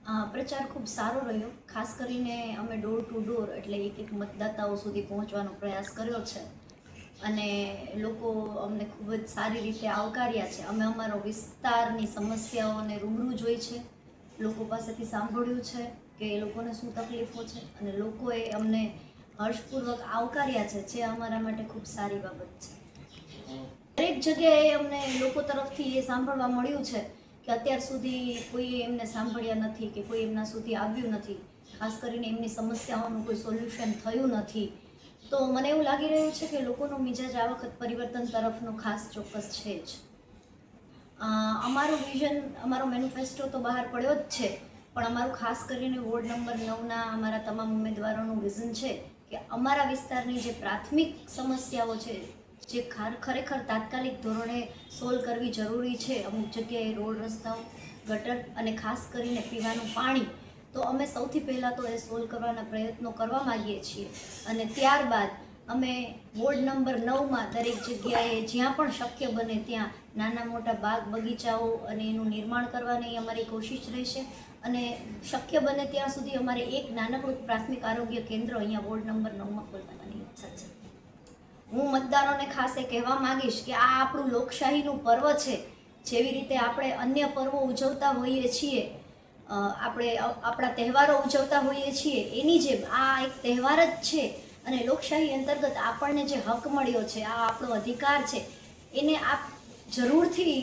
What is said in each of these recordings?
પ્રચાર ખૂબ સારો રહ્યો. ખાસ કરીને અમે ડોર ટુ ડોર એટલે એક મતદાતાઓ સુધી પહોંચવાનો પ્રયાસ કર્યો છે અને લોકો અમને ખૂબ જ સારી રીતે આવકાર્યા છે. અમે અમારો વિસ્તારની સમસ્યાઓને રૂબરૂ જોઈ છે, લોકો પાસેથી સાંભળ્યું છે કે એ લોકોને શું તકલીફો છે અને લોકોએ અમને હર્ષપૂર્વક આવકાર્યા છે, જે અમારા માટે ખૂબ સારી બાબત છે. દરેક જગ્યાએ અમને લોકો તરફથી એ સાંભળવા મળ્યું છે કે અત્યાર સુધી કોઈ એમને સાંભળ્યા નથી કે કોઈ એમના સુધી આવ્યું નથી, ખાસ કરીને એમની સમસ્યાઓનું કોઈ સોલ્યુશન થયું નથી. તો મને એવું લાગી રહ્યું છે કે લોકોનો મિજાજ આ વખત પરિવર્તન તરફનો ખાસ ચોક્કસ છે જ. અમારું વિઝન, અમારો મેનિફેસ્ટો તો બહાર પડ્યો જ છે, પણ અમારું ખાસ કરીને વોર્ડ નંબર 9ના અમારા તમામ ઉમેદવારોનું વિઝન છે કે અમારા વિસ્તારની જે પ્રાથમિક સમસ્યાઓ છે, જે ખરેખર તાત્કાલિક ધોરણે સોલ્વ કરવી જરૂરી છે, અમુક જગ્યાએ રોડ, રસ્તાઓ, ગટર અને ખાસ કરીને પીવાનું પાણી, તો અમે સૌથી પહેલાં તો એ સોલ્વ કરવાના પ્રયત્નો કરવા માગીએ છીએ. અને ત્યારબાદ અમે વોર્ડ નંબર 9માં દરેક જગ્યાએ જ્યાં પણ શક્ય બને ત્યાં નાના મોટા બાગ બગીચાઓ અને એનું નિર્માણ કરવાની અમારી કોશિશ રહેશે. અને શક્ય બને ત્યાં સુધી અમારે એક નાનકડું પ્રાથમિક આરોગ્ય કેન્દ્ર અહીંયા વોર્ડ નંબર 9માં ખોલવાની ઈચ્છા છે. હું મતદારોને ખાસ એ કહેવા માંગીશ કે આ આપણું લોકશાહીનું પર્વ છે. જેવી રીતે આપણે અન્ય પર્વો ઉજવતા હોઈએ છીએ, આપણે આપણા તહેવારો ઉજવતા હોઈએ છીએ, એની જેમ આ એક તહેવાર જ છે અને લોકશાહી અંતર્ગત આપણને જે હક મળ્યો છે, આ આપણો અધિકાર છે, એને આપ જરૂરથી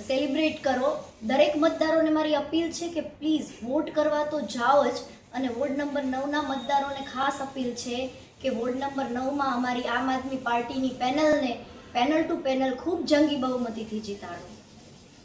સેલિબ્રેટ કરો. દરેક મતદારોને મારી અપીલ છે કે પ્લીઝ વોટ કરવા તો જાઓ જ. અને વોર્ડ નંબર 9ના મતદારોને ખાસ અપીલ છે કે વોર્ડ નંબર 9માં અમારી આમ આદમી પાર્ટીની પેનલ ટુ પેનલ ખૂબ જંગી બહુમતીથી જીતાડો.